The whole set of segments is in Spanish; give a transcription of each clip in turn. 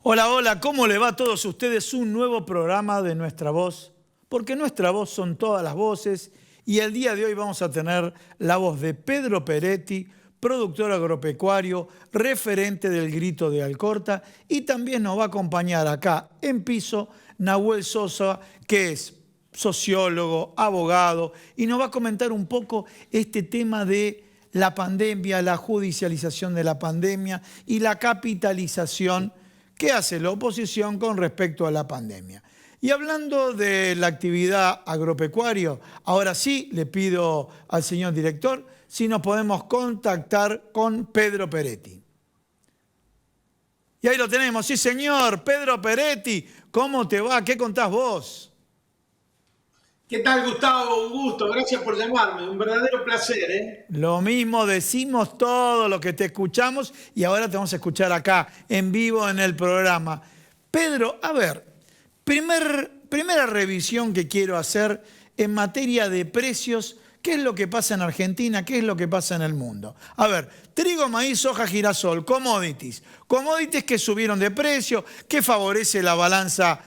Hola, hola, ¿cómo le va a todos ustedes? Un nuevo programa de Nuestra Voz, porque Nuestra Voz son todas las voces y el día de hoy vamos a tener la voz de Pedro Peretti, productor agropecuario, referente del Grito de Alcorta, y también nos va a acompañar acá en piso Nahuel Sosa, que es sociólogo, abogado, y nos va a comentar un poco este tema de la pandemia, la judicialización de la pandemia y la capitalización que hace la oposición con respecto a la pandemia. Y hablando de la actividad agropecuaria, ahora sí le pido al señor director si nos podemos contactar con Pedro Peretti. Y ahí lo tenemos, sí señor, Pedro Peretti, ¿cómo te va? ¿Qué contás vos? ¿Qué tal, Gustavo? Un gusto, gracias por llamarme, un verdadero placer, ¿eh? Lo mismo decimos todo lo que te escuchamos y ahora te vamos a escuchar acá, en vivo en el programa. Pedro, a ver, primera revisión que quiero hacer en materia de precios. ¿Qué es lo que pasa en Argentina? ¿Qué es lo que pasa en el mundo? A ver, trigo, maíz, soja, girasol, commodities. Commodities que subieron de precio, que favorece la balanza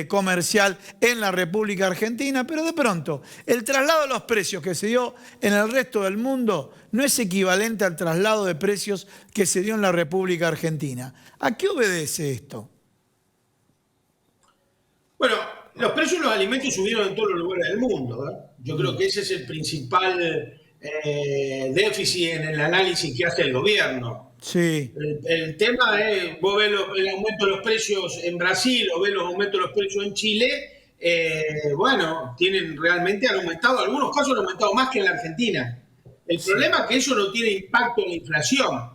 comercial en la República Argentina, pero de pronto el traslado de los precios que se dio en el resto del mundo no es equivalente al traslado de precios que se dio en la República Argentina. ¿A qué obedece esto? Bueno, los precios de los alimentos subieron en todos los lugares del mundo, ¿eh? Yo creo que ese es el principal déficit en el análisis que hace el gobierno. Sí. El tema es, vos ves el aumento de los precios en Brasil o ves los aumentos de los precios en Chile, bueno, han aumentado, en algunos casos han aumentado más que en la Argentina. El problema es que eso no tiene impacto en la inflación,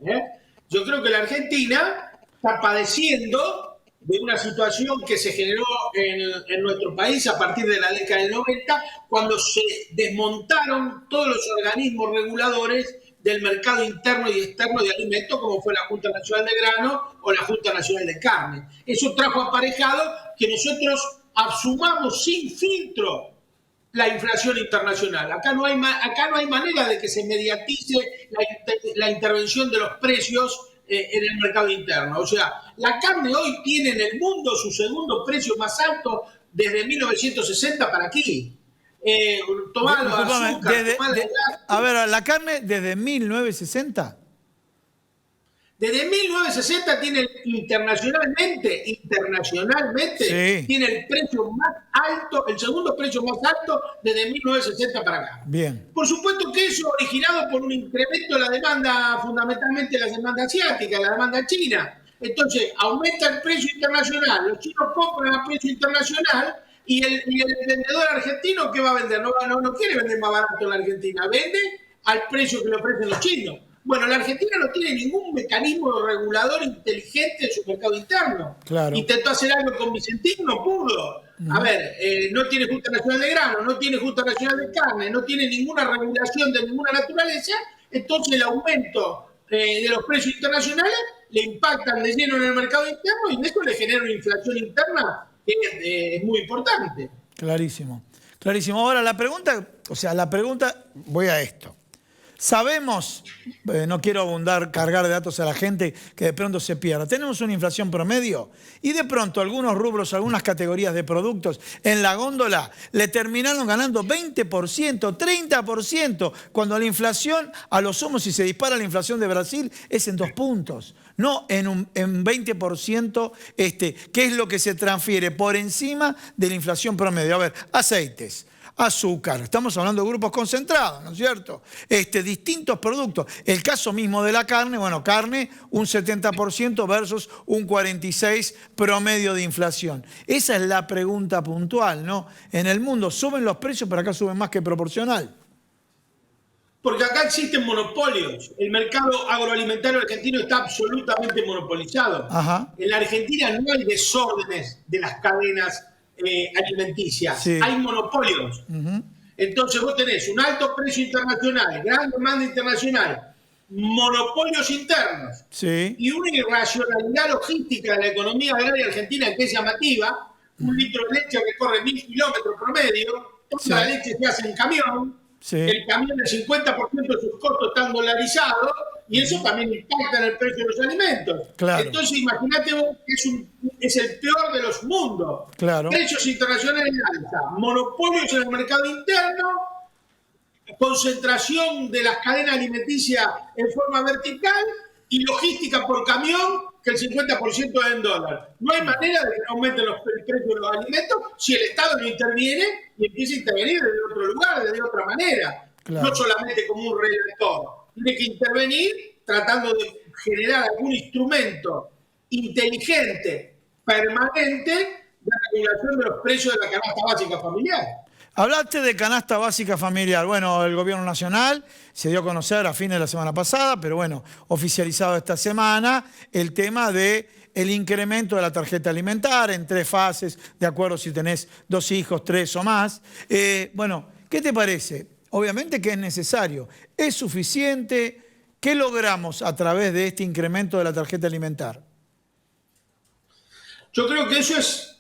¿eh? Yo creo que la Argentina está padeciendo de una situación que se generó en nuestro país a partir de la década del 90, cuando se desmontaron todos los organismos reguladores del mercado interno y externo de alimentos, como fue la Junta Nacional de Grano o la Junta Nacional de Carne. Eso trajo aparejado que nosotros asumamos sin filtro la inflación internacional. Acá no hay manera de que se mediatice la intervención de los precios en el mercado interno. O sea, la carne hoy tiene en el mundo su segundo precio más alto desde 1960 para aquí. Tomá los azúcar, tomá la gas. A ver, la carne desde 1960. Desde 1960 tiene internacionalmente, Sí. tiene el precio más alto, el segundo precio más alto desde 1960 para acá. Bien. Por supuesto que eso originado por un incremento de la demanda, fundamentalmente la demanda asiática, la demanda china. Entonces, aumenta el precio internacional, los chinos compran a precio internacional y el vendedor argentino, ¿qué va a vender? No quiere vender más barato en la Argentina, vende al precio que le ofrecen los chinos. Bueno, la Argentina no tiene ningún mecanismo regulador inteligente en su mercado interno. Claro. Intentó hacer algo con Vicentín, no pudo. A ver, no tiene Junta Nacional de Grano, no tiene Junta Nacional de Carne, no tiene ninguna regulación de ninguna naturaleza, entonces el aumento de los precios internacionales le impactan de lleno en el mercado interno y esto le genera una inflación interna que es muy importante. Clarísimo, clarísimo. Ahora la pregunta, voy a esto. Sabemos, no quiero abundar, cargar de datos a la gente que de pronto se pierda. Tenemos una inflación promedio y de pronto algunos rubros, algunas categorías de productos en la góndola le terminaron ganando 20%, 30%, cuando la inflación, a lo sumo si se dispara la inflación de Brasil, es en 2 puntos. No en 20%, que es lo que se transfiere por encima de la inflación promedio. A ver, aceites, azúcar, estamos hablando de grupos concentrados, ¿no es cierto? Distintos productos. El caso mismo de la carne, bueno, carne un 70% versus un 46% promedio de inflación. Esa es la pregunta puntual, ¿no? En el mundo suben los precios, pero acá suben más que proporcional. Porque acá existen monopolios. El mercado agroalimentario argentino está absolutamente monopolizado. Ajá. En la Argentina no hay desórdenes de las cadenas alimenticias, Sí. hay monopolios. Entonces vos tenés un alto precio internacional, gran demanda internacional, monopolios internos, Sí. y una irracionalidad logística de la economía agraria argentina que es llamativa. Un litro de leche recorre 1000 kilómetros promedio, toda la leche se hace en camión. Sí. El camión, el 50% de sus costos están dolarizados, y eso también impacta en el precio de los alimentos. Claro. Entonces, imagínate vos que es el peor de los mundos. Claro. Precios internacionales en alza, monopolios en el mercado interno, concentración de las cadenas alimenticias en forma vertical y logística por camión, que el 50% es en dólar. No hay manera de que no aumenten el precio de los alimentos si el Estado no interviene y empieza a intervenir desde otro lugar, desde otra manera. Claro. No solamente como un redactor. Tiene que intervenir tratando de generar algún instrumento inteligente, permanente, de regulación de los precios de la canasta básica familiar. Hablaste de canasta básica familiar. Bueno, el gobierno nacional se dio a conocer a fines de la semana pasada, pero bueno, oficializado esta semana, el tema de el incremento de la tarjeta alimentar en 3 fases, de acuerdo si tenés 2 hijos, 3 o más. Bueno, ¿qué te parece? Obviamente que es necesario. ¿Es suficiente? ¿Qué logramos a través de este incremento de la tarjeta alimentar? Yo creo que eso es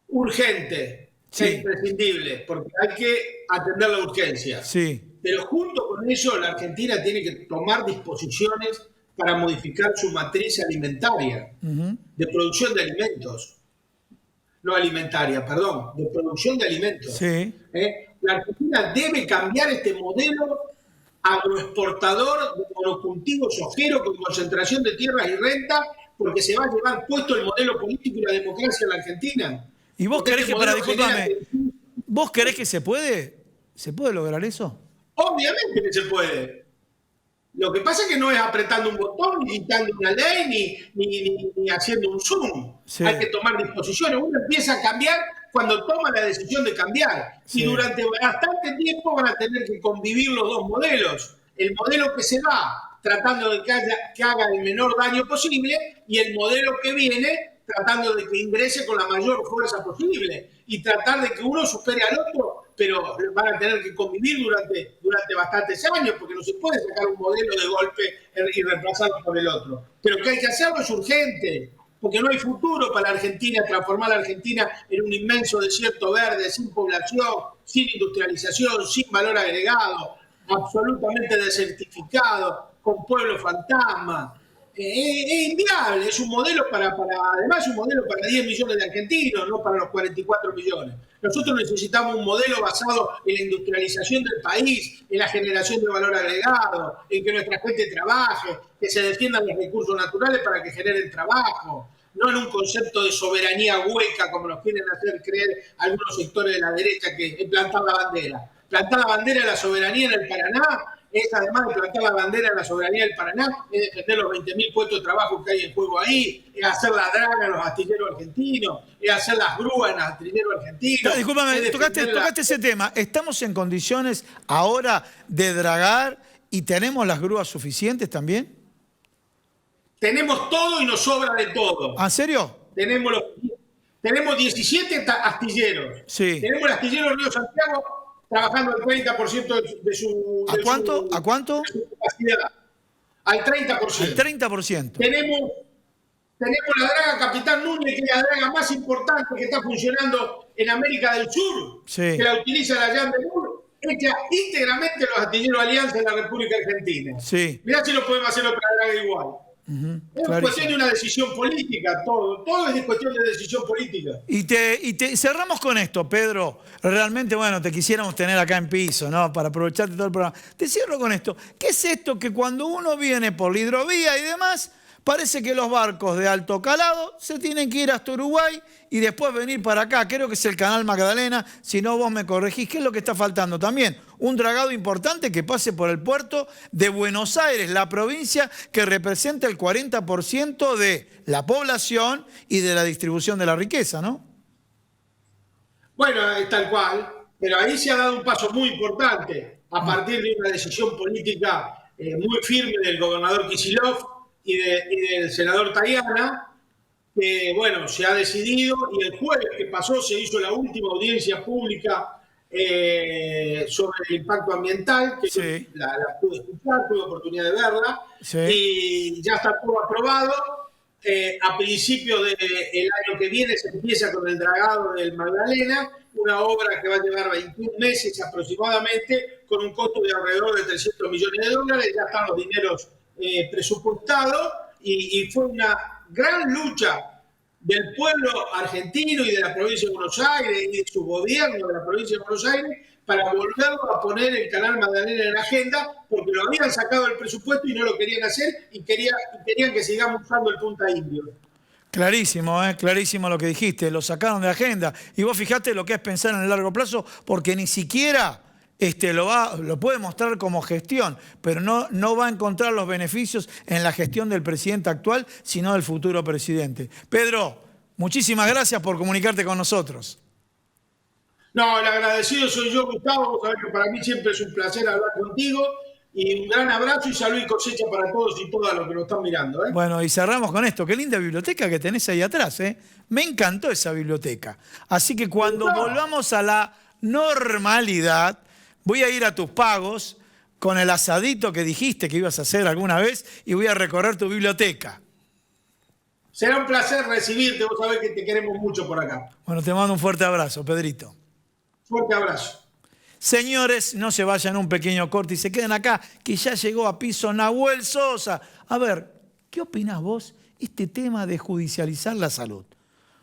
urgente. Sí. Es imprescindible, porque hay que atender la urgencia. Sí. Pero junto con ello, la Argentina tiene que tomar disposiciones para modificar su matriz alimentaria, de producción de alimentos. No alimentaria, perdón, de producción de alimentos. Sí. La Argentina debe cambiar este modelo agroexportador de monocultivo sojero con concentración de tierras y renta, porque se va a llevar puesto el modelo político y la democracia en la Argentina. ¿Y vos querés que, discúlpame, vos querés que se puede lograr eso? Obviamente que se puede. Lo que pasa es que no es apretando un botón, ni dictando una ley, ni haciendo un zoom. Sí. Hay que tomar disposiciones. Uno empieza a cambiar cuando toma la decisión de cambiar. Sí. Y durante bastante tiempo van a tener que convivir los dos modelos. El modelo que se va tratando de que haga el menor daño posible y el modelo que viene tratando de que ingrese con la mayor fuerza posible y tratar de que uno supere al otro, pero van a tener que convivir durante bastantes años, porque no se puede sacar un modelo de golpe y reemplazarlo por el otro. Pero que hay que hacerlo es urgente, porque no hay futuro para la Argentina, transformar a la Argentina en un inmenso desierto verde, sin población, sin industrialización, sin valor agregado, absolutamente desertificado, con pueblos fantasmas. Es inviable, es un modelo además un modelo para 10 millones de argentinos, no para los 44 millones. Nosotros necesitamos un modelo basado en la industrialización del país, en la generación de valor agregado, en que nuestra gente trabaje, que se defiendan los recursos naturales para que generen trabajo, no en un concepto de soberanía hueca como nos quieren hacer creer algunos sectores de la derecha, que es plantar la bandera. Plantar la bandera de la soberanía en el Paraná es, además de plantar la bandera de la soberanía del Paraná, es defender los 20.000 puestos de trabajo que hay en juego ahí, es hacer la draga en los astilleros argentinos, es hacer las grúas en los astilleros argentinos. Discúlpame, tocaste ese tema. ¿Estamos en condiciones ahora de dragar y tenemos las grúas suficientes también? Tenemos todo y nos sobra de todo. ¿En serio? Tenemos 17 astilleros. Sí. Tenemos el astillero Río Santiago trabajando al 30% de su... ¿A cuánto? ¿A cuánto? De su capacidad. Al 30%. Al 30%. Tenemos la draga Capitán Núñez, que es la draga más importante que está funcionando en América del Sur, sí. Que la utiliza la Jan de Mur, hecha íntegramente los astilleros Alianza en la República Argentina. Sí. Mirá si lo podemos hacer otra draga igual. Es cuestión de una decisión política, todo es cuestión de decisión política. Y cerramos con esto, Pedro. Realmente, bueno, te quisiéramos tener acá en piso, ¿no? Para aprovecharte todo el programa. Te cierro con esto. ¿Qué es esto que cuando uno viene por la hidrovía y demás, parece que los barcos de alto calado se tienen que ir hasta Uruguay y después venir para acá? Creo que es el canal Magdalena, si no vos me corregís. ¿Qué es lo que está faltando también? Un dragado importante que pase por el puerto de Buenos Aires, la provincia que representa el 40% de la población y de la distribución de la riqueza, ¿no? Bueno, es tal cual, pero ahí se ha dado un paso muy importante a partir de una decisión política muy firme del gobernador Kicillof y del senador Tayana, que bueno, se ha decidido, y el jueves que pasó se hizo la última audiencia pública sobre el impacto ambiental, que sí. la pude escuchar, tuve oportunidad de verla, sí. Y ya está todo aprobado. A principios del año que viene se empieza con el dragado del Magdalena, una obra que va a llevar 21 meses aproximadamente, con un costo de alrededor de $300 millones. Ya están los dineros presupuestado y fue una gran lucha del pueblo argentino y de la provincia de Buenos Aires y de su gobierno de la provincia de Buenos Aires para volverlo a poner el canal Magdalena en la agenda, porque lo habían sacado del presupuesto y no lo querían hacer y querían que sigamos usando el Punta Indio. Clarísimo, clarísimo lo que dijiste, lo sacaron de agenda. Y vos fijate lo que es pensar en el largo plazo, porque ni siquiera lo puede mostrar como gestión, pero no va a encontrar los beneficios en la gestión del presidente actual, sino del futuro presidente. Pedro, muchísimas gracias por comunicarte con nosotros. No, el agradecido soy yo, Gustavo. Vos sabés que para mí siempre es un placer hablar contigo. Y un gran abrazo y salud y cosecha para todos y todas los que nos están mirando. Bueno, y cerramos con esto. Qué linda biblioteca que tenés ahí atrás. Me encantó esa biblioteca. Así que cuando volvamos a la normalidad, voy a ir a tus pagos con el asadito que dijiste que ibas a hacer alguna vez y voy a recorrer tu biblioteca. Será un placer recibirte. Vos sabés que te queremos mucho por acá. Bueno, te mando un fuerte abrazo, Pedrito. Fuerte abrazo. Señores, no se vayan un pequeño corte y se queden acá, que ya llegó a piso Nahuel Sosa. A ver, ¿qué opinás vos este tema de judicializar la salud?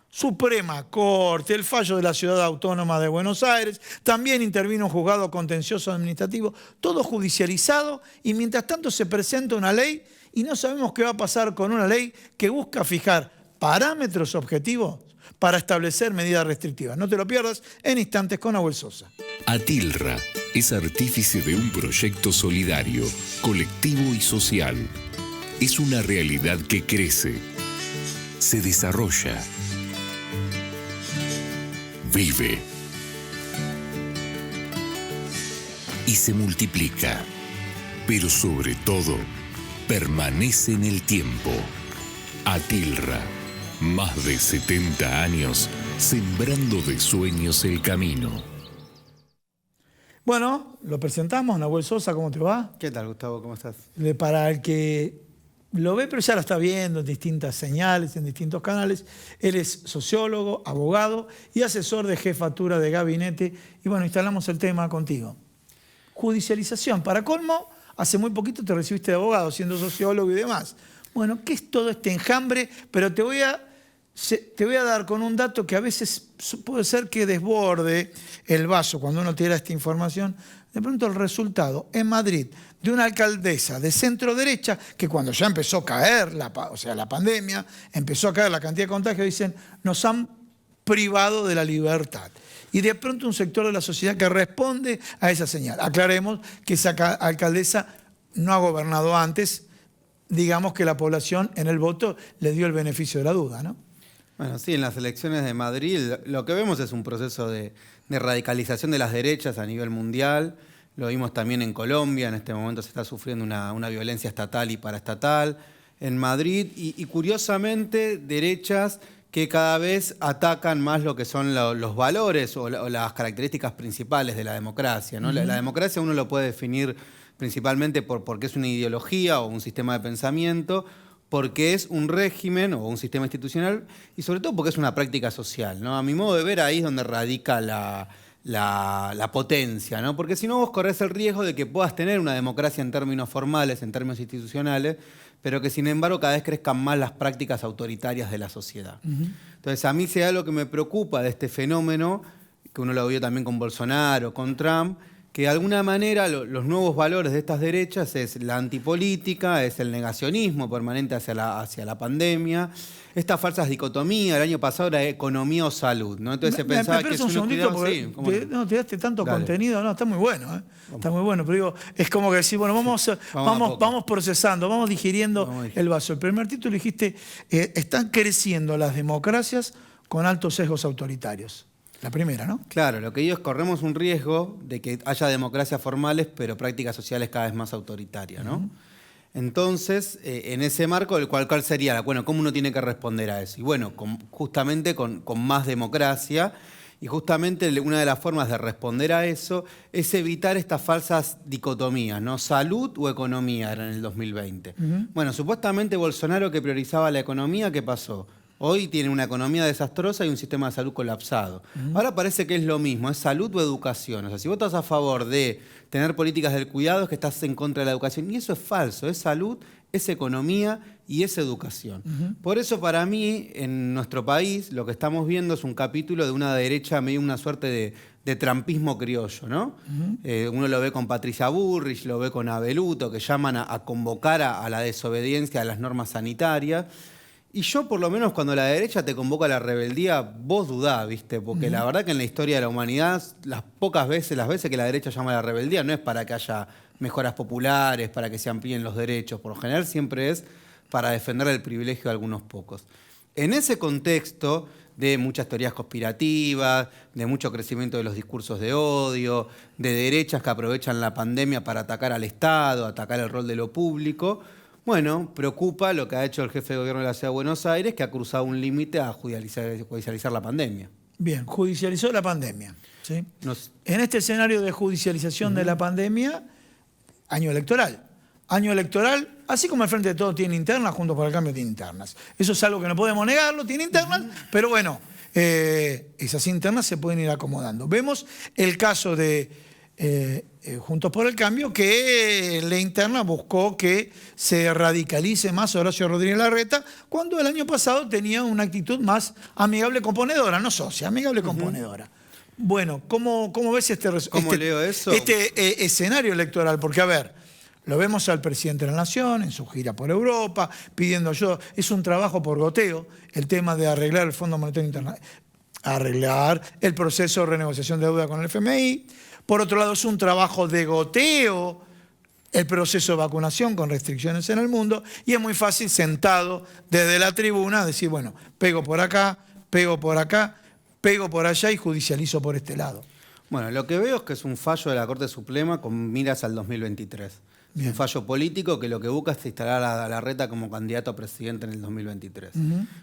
Suprema Corte, el fallo de la Ciudad Autónoma de Buenos Aires, también intervino un juzgado contencioso administrativo, todo judicializado, y mientras tanto se presenta una ley y no sabemos qué va a pasar con una ley que busca fijar parámetros objetivos para establecer medidas restrictivas. No te lo pierdas en instantes con Nahuel Sosa. Atilra es artífice de un proyecto solidario, colectivo y social. Es una realidad que crece, se desarrolla, vive y se multiplica, pero sobre todo permanece en el tiempo. Atilra. Más de 70 años sembrando de sueños el camino. Bueno, lo presentamos, Nahuel Sosa, ¿cómo te va? ¿Qué tal, Gustavo? ¿Cómo estás? Para el que lo ve, pero ya lo está viendo en distintas señales, en distintos canales, él es sociólogo, abogado y asesor de jefatura de gabinete. Y bueno, instalamos el tema contigo. Judicialización. Para colmo, hace muy poquito te recibiste de abogado, siendo sociólogo y demás. Bueno, ¿qué es todo este enjambre? Pero te voy a dar con un dato que a veces puede ser que desborde el vaso cuando uno tira esta información. De pronto el resultado en Madrid de una alcaldesa de centro derecha que cuando ya empezó a caer la pandemia, empezó a caer la cantidad de contagios, dicen, nos han privado de la libertad. Y de pronto un sector de la sociedad que responde a esa señal. Aclaremos que esa alcaldesa no ha gobernado antes, digamos que la población en el voto le dio el beneficio de la duda, ¿no? Bueno, sí, en las elecciones de Madrid lo que vemos es un proceso de radicalización de las derechas a nivel mundial. Lo vimos también en Colombia, en este momento se está sufriendo una violencia estatal y paraestatal. En Madrid, y curiosamente, derechas que cada vez atacan más lo que son los valores o las características principales de la democracia, ¿no? La democracia uno lo puede definir principalmente porque es una ideología o un sistema de pensamiento, porque es un régimen o un sistema institucional y sobre todo porque es una práctica social, ¿no? A mi modo de ver, ahí es donde radica la potencia, ¿no? Porque si no, vos corres el riesgo de que puedas tener una democracia en términos formales, en términos institucionales, pero que sin embargo cada vez crezcan más las prácticas autoritarias de la sociedad. Entonces, a mí si hay algo que me preocupa de este fenómeno, que uno lo vio también con Bolsonaro, con Trump, que de alguna manera los nuevos valores de estas derechas es la antipolítica, es el negacionismo permanente hacia la pandemia, estas falsas dicotomías. El año pasado era economía o salud, ¿no? Entonces se pensaba que un segundito porque te daste tanto contenido, no, está muy bueno, ¿eh? Está muy bueno, pero digo, es como que decir, bueno, vamos procesando, vamos digiriendo el vaso. El primer título dijiste, están creciendo las democracias con altos sesgos autoritarios. La primera, ¿no? Claro, lo que ellos corremos un riesgo de que haya democracias formales, pero prácticas sociales cada vez más autoritarias, ¿no? Entonces, en ese marco, ¿cuál sería? Bueno, ¿cómo uno tiene que responder a eso? Y bueno, justamente con más democracia. Y justamente una de las formas de responder a eso es evitar estas falsas dicotomías, ¿no? Salud o economía era en el 2020. Bueno, supuestamente Bolsonaro, que priorizaba la economía, ¿qué pasó? Hoy tiene una economía desastrosa y un sistema de salud colapsado. Ahora parece que es lo mismo, es salud o educación. O sea, si vos estás a favor de tener políticas del cuidado, es que estás en contra de la educación. Y eso es falso, es salud, es economía y es educación. Por eso para mí, en nuestro país, lo que estamos viendo es un capítulo de una derecha, medio una suerte de trampismo criollo, ¿no? Uno lo ve con Patricia Bullrich, lo ve con Abeluto, que llaman a convocar a la desobediencia a las normas sanitarias. Y yo, por lo menos, cuando la derecha te convoca a la rebeldía, vos dudás, ¿viste? Porque la verdad que en la historia de la humanidad, las veces que la derecha llama a la rebeldía, no es para que haya mejoras populares, para que se amplíen los derechos. Por lo general siempre es para defender el privilegio de algunos pocos. En ese contexto de muchas teorías conspirativas, de mucho crecimiento de los discursos de odio, de derechas que aprovechan la pandemia para atacar al Estado, atacar el rol de lo público, bueno, preocupa lo que ha hecho el jefe de gobierno de la Ciudad de Buenos Aires, que ha cruzado un límite a judicializar la pandemia. Bien, judicializó la pandemia. ¿Sí? En este escenario de judicialización de la pandemia, año electoral. Año electoral, así como el Frente de Todos tiene internas, Juntos por el Cambio tiene internas. Eso es algo que no podemos negarlo, tiene internas, pero bueno, esas internas se pueden ir acomodando. Vemos el caso de Juntos por el Cambio, que la interna buscó que se radicalice más Horacio Rodríguez Larreta, cuando el año pasado tenía una actitud más amigable componedora, no socia, amigable componedora. Bueno, ¿cómo ves leo eso? este escenario electoral? Porque, a ver, lo vemos al presidente de la Nación en su gira por Europa, pidiendo ayuda. Es un trabajo por goteo, el tema de arreglar el Fondo Monetario Internacional, arreglar el proceso de renegociación de deuda con el FMI. Por otro lado, es un trabajo de goteo el proceso de vacunación con restricciones en el mundo, y es muy fácil sentado desde la tribuna decir, bueno, pego por acá, pego por acá, pego por allá y judicializo por este lado. Bueno, lo que veo es que es un fallo de la Corte Suprema con miras al 2023. Bien. Un fallo político que lo que busca es instalar a Larreta como candidato a presidente en el 2023.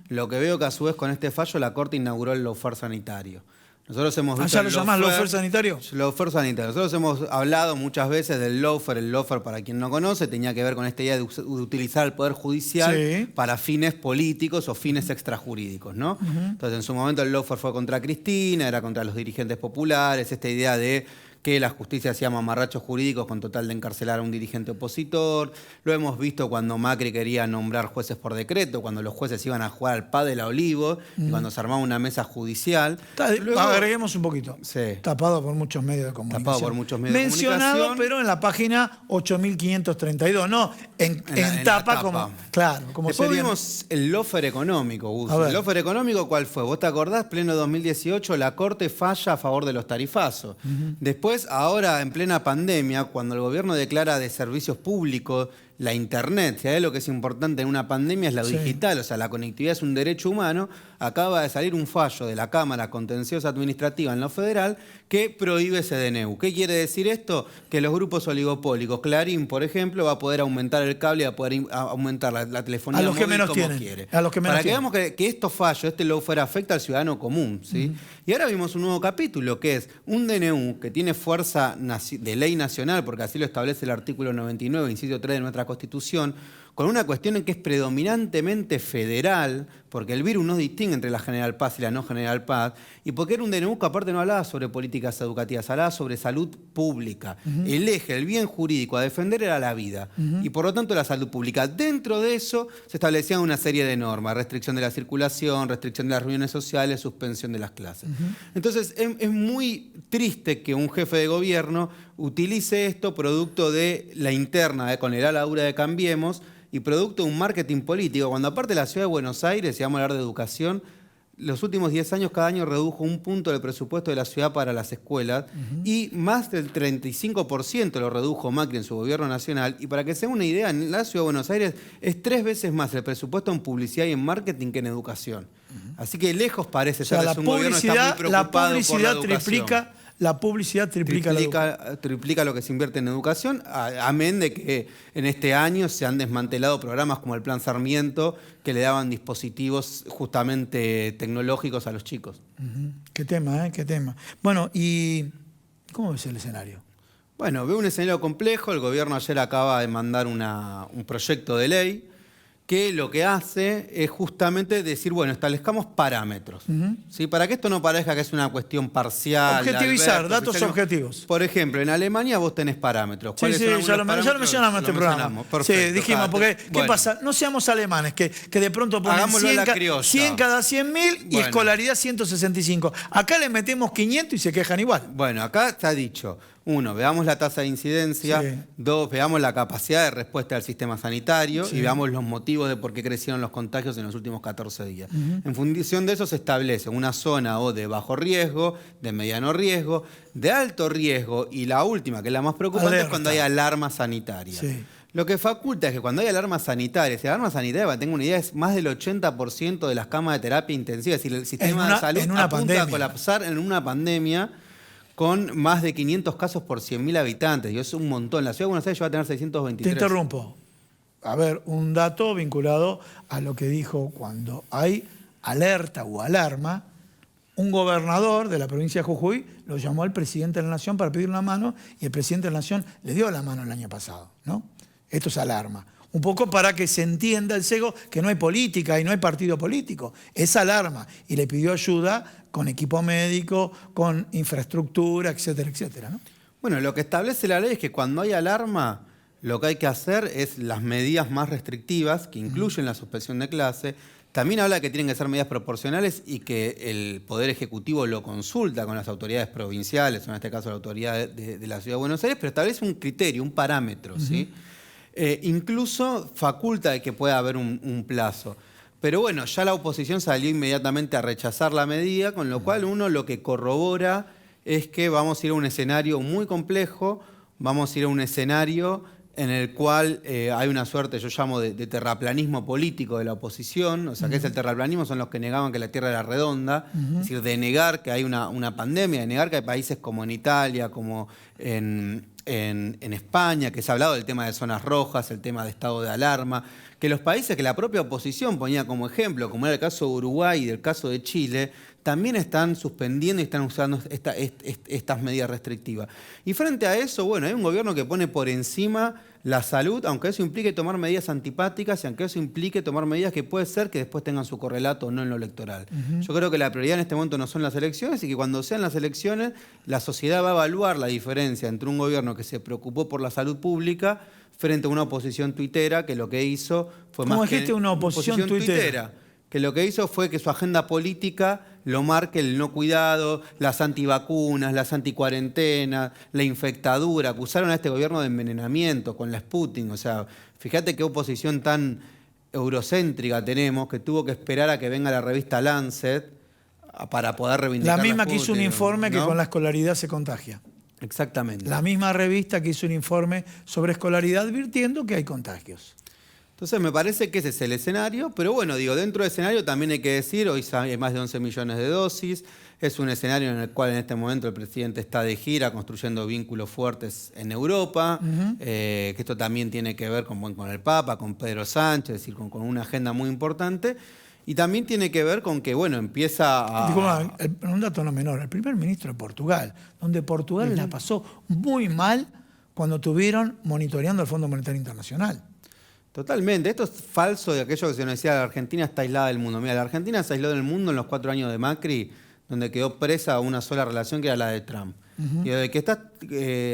Lo que veo que a su vez con este fallo la Corte inauguró el lawfare sanitario. Nosotros hemos visto ¿Ya lo llamás lawfare sanitario? Lawfare sanitario. Nosotros hemos hablado muchas veces del lawfare. El lawfare, para quien no conoce, tenía que ver con esta idea de utilizar el Poder Judicial para fines políticos o fines extrajurídicos, ¿no? Entonces, en su momento el lawfare fue contra Cristina, era contra los dirigentes populares, esta idea de que la justicia hacía mamarrachos jurídicos con total de encarcelar a un dirigente opositor. Lo hemos visto cuando Macri quería nombrar jueces por decreto, cuando los jueces iban a jugar al pádel a Olivo, y cuando se armaba una mesa judicial. Luego, agreguemos un poquito. Sí. Tapado por muchos medios de comunicación. Tapado por muchos medios de comunicación. Mencionado, pero en la página 8532, no en tapa como... Claro, como después sería. Vimos el lawfare económico, Gus. ¿El lawfare económico cuál fue? ¿Vos te acordás? Pleno 2018, la Corte falla a favor de los tarifazos. Después, ahora en plena pandemia, cuando el gobierno declara de servicios públicos la Internet, ¿sabés? Lo que es importante en una pandemia es la digital, o sea, la conectividad es un derecho humano. Acaba de salir un fallo de la Cámara Contenciosa Administrativa en lo federal que prohíbe ese DNU. ¿Qué quiere decir esto? Que los grupos oligopólicos, Clarín, por ejemplo, va a poder aumentar el cable, va a poder aumentar la telefonía móvil como quiere. A los que menos Para que veamos que estos fallos, este lawfare afecta al ciudadano común, ¿sí? Y ahora vimos un nuevo capítulo, que es un DNU que tiene fuerza de ley nacional, porque así lo establece el artículo 99, inciso 3 de nuestra Constitución, con una cuestión en que es predominantemente federal, porque el virus no distingue entre la General Paz y la no General Paz, y porque era un DNU que aparte no hablaba sobre políticas educativas, hablaba sobre salud pública. El eje, el bien jurídico a defender era la vida, y por lo tanto la salud pública. Dentro de eso se establecían una serie de normas, restricción de la circulación, restricción de las reuniones sociales, suspensión de las clases. Entonces es muy triste que un jefe de gobierno utilice esto producto de la interna con el ala dura de Cambiemos, y producto de un marketing político, cuando aparte la Ciudad de Buenos Aires, si vamos a hablar de educación, los últimos 10 años cada año redujo 1 punto del presupuesto de la ciudad para las escuelas, y más del 35% lo redujo Macri en su gobierno nacional. Y para que se den una idea, en la Ciudad de Buenos Aires es 3 veces más el presupuesto en publicidad y en marketing que en educación. Así que lejos parece ser un gobierno que está muy preocupado por la educación. La publicidad triplica lo que se invierte en educación, amén de que en este año se han desmantelado programas como el Plan Sarmiento, que le daban dispositivos justamente tecnológicos a los chicos. Qué tema, qué tema. Bueno, ¿y cómo ves el escenario? Bueno, veo un escenario complejo. El gobierno ayer acaba de mandar un proyecto de ley que lo que hace es justamente decir, bueno, establezcamos parámetros, ¿sí? Para que esto no parezca que es una cuestión parcial. Objetivizar, Alberto, datos objetivos. Por ejemplo, en Alemania vos tenés parámetros. Sí, sí, ya lo mencionamos en este programa. Perfecto, sí, dijimos, porque ¿qué pasa? No seamos alemanes, que de pronto ponen 100 cada 100.000 y escolaridad 165. Acá le metemos 500 y se quejan igual. Bueno, acá está dicho. 1, veamos la tasa de incidencia. 2, veamos la capacidad de respuesta del sistema sanitario. Y veamos los motivos de por qué crecieron los contagios en los últimos 14 días. En función de eso se establece una zona o de bajo riesgo, de mediano riesgo, de alto riesgo y la última, que es la más preocupante, es cuando hay alarma sanitaria. Lo que faculta es que cuando hay alarma sanitaria, si la alarma sanitaria, para que tenga una idea, es más del 80% de las camas de terapia intensiva. Es decir, el sistema de salud apunta a colapsar en una pandemia con más de 500 casos por 100.000 habitantes. Y es un montón. La Ciudad de Buenos Aires va a tener 623. Te interrumpo. A ver, un dato vinculado a lo que dijo cuando hay alerta o alarma. Un gobernador de la provincia de Jujuy lo llamó al presidente de la Nación para pedir una mano y el presidente de la Nación le dio la mano el año pasado, ¿no? Esto es alarma. Un poco para que se entienda el cego que no hay política y no hay partido político. Es alarma. Y le pidió ayuda con equipo médico, con infraestructura, etcétera, etcétera, ¿no? Bueno, lo que establece la ley es que cuando hay alarma, lo que hay que hacer es las medidas más restrictivas, que incluyen la suspensión de clase. También habla de que tienen que ser medidas proporcionales y que el Poder Ejecutivo lo consulta con las autoridades provinciales, o en este caso la autoridad de la Ciudad de Buenos Aires, pero establece un criterio, un parámetro, ¿sí? Incluso faculta de que pueda haber un plazo. Pero bueno, ya la oposición salió inmediatamente a rechazar la medida, con lo cual uno lo que corrobora es que vamos a ir a un escenario muy complejo, vamos a ir a un escenario en el cual hay una suerte, yo llamo de terraplanismo político de la oposición. O sea, ¿qué es el terraplanismo? Son los que negaban que la Tierra era redonda, es decir, de negar que hay una pandemia, de negar que hay países como en Italia, como en España, que se ha hablado del tema de zonas rojas, el tema de estado de alarma, que los países que la propia oposición ponía como ejemplo, como era el caso de Uruguay y del caso de Chile, también están suspendiendo y están usando estas medidas restrictivas. Y frente a eso, bueno, hay un gobierno que pone por encima la salud, aunque eso implique tomar medidas antipáticas y aunque eso implique tomar medidas que puede ser que después tengan su correlato o no en lo electoral. Yo creo que la prioridad en este momento no son las elecciones y que cuando sean las elecciones la sociedad va a evaluar la diferencia entre un gobierno que se preocupó por la salud pública frente a una oposición tuitera que lo que hizo fue más que... ¿Cómo dijiste una oposición tuitera? Que lo que hizo fue que su agenda política lo marque el no cuidado, las antivacunas, las anticuarentenas, la infectadura. Acusaron a este gobierno de envenenamiento con la Sputnik. O sea, fíjate qué oposición tan eurocéntrica tenemos, que tuvo que esperar a que venga la revista Lancet para poder reivindicar la misma que hizo un informe, ¿no?, que con la escolaridad se contagia. Exactamente. La misma revista que hizo un informe sobre escolaridad advirtiendo que hay contagios. Entonces me parece que ese es el escenario, pero bueno, digo, dentro del escenario también hay que decir, hoy hay más de 11 millones de dosis, es un escenario en el cual en este momento el presidente está de gira construyendo vínculos fuertes en Europa, que esto también tiene que ver con el Papa, con Pedro Sánchez, es decir, con una agenda muy importante, y también tiene que ver con que, bueno, empieza a... Disculpa, un dato no menor, el primer ministro de Portugal, donde Portugal la pasó muy mal cuando estuvieron monitoreando el Fondo Monetario Internacional. Totalmente. Esto es falso de aquello que se nos decía, la Argentina está aislada del mundo. Mira, la Argentina se aisló del mundo en los 4 años de Macri, donde quedó presa una sola relación que era la de Trump. Y desde que está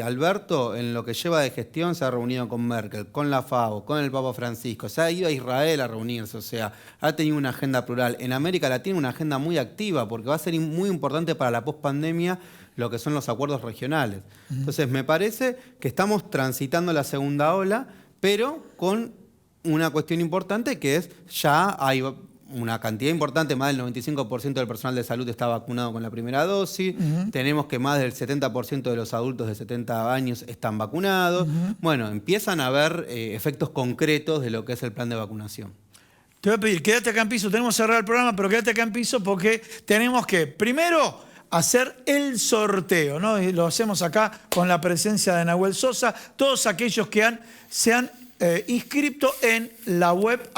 Alberto, en lo que lleva de gestión, se ha reunido con Merkel, con la FAO, con el Papa Francisco, se ha ido a Israel a reunirse, o sea, ha tenido una agenda plural. En América Latina una agenda muy activa, porque va a ser muy importante para la pospandemia lo que son los acuerdos regionales. Entonces, me parece que estamos transitando la segunda ola, pero con una cuestión importante que es, ya hay una cantidad importante, más del 95% del personal de salud está vacunado con la primera dosis, tenemos que más del 70% de los adultos de 70 años están vacunados. Bueno, empiezan a haber efectos concretos de lo que es el plan de vacunación. Te voy a pedir, quédate acá en piso, tenemos que cerrar el programa, pero quédate acá en piso porque tenemos que, primero, hacer el sorteo, ¿no? Y lo hacemos acá con la presencia de Nahuel Sosa, todos aquellos que se han inscripto en la web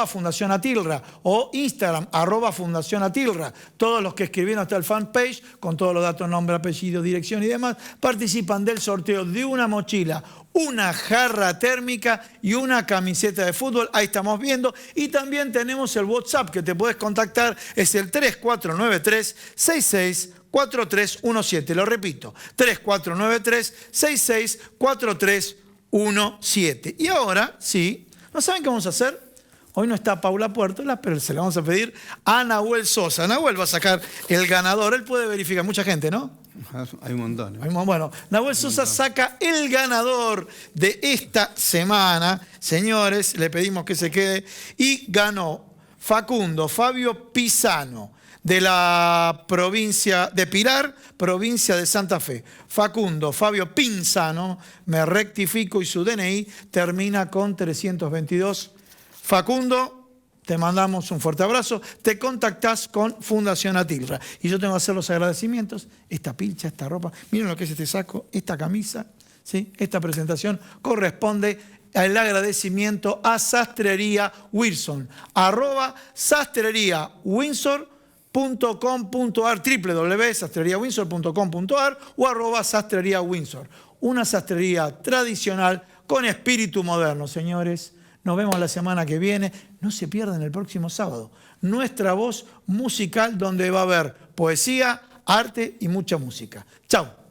@Fundación Atilra o Instagram @Fundación Atilra. Todos los que escribieron hasta el fanpage, con todos los datos, nombre, apellido, dirección y demás, participan del sorteo de una mochila, una jarra térmica y una camiseta de fútbol. Ahí estamos viendo. Y también tenemos el WhatsApp que te puedes contactar, es el 3493-664317. Lo repito, 3493-664317. Y ahora, sí, ¿no saben qué vamos a hacer? Hoy no está Paula Puertola, pero se la vamos a pedir a Nahuel Sosa. Nahuel va a sacar el ganador. Él puede verificar, mucha gente, ¿no? Hay un montón. Bueno, Nahuel Sosa saca el ganador de esta semana. Señores, le pedimos que se quede. Y ganó Facundo Fabio Pisano, de la provincia de Pilar, provincia de Santa Fe. Facundo Fabio Pinzano, me rectifico, y su DNI termina con 322. Facundo, te mandamos un fuerte abrazo. Te contactás con Fundación Atilra. Y yo tengo que hacer los agradecimientos. Esta pilcha, esta ropa, miren lo que es este saco, esta camisa, ¿sí? Esta presentación corresponde al agradecimiento a Sastrería Wilson, @sastrería.windsor.com.ar, www.sastreriawindsor.com.ar o @sastreriawindsor. Una sastrería tradicional con espíritu moderno, señores. Nos vemos la semana que viene. No se pierdan el próximo sábado Nuestra Voz Musical, donde va a haber poesía, arte y mucha música. Chau.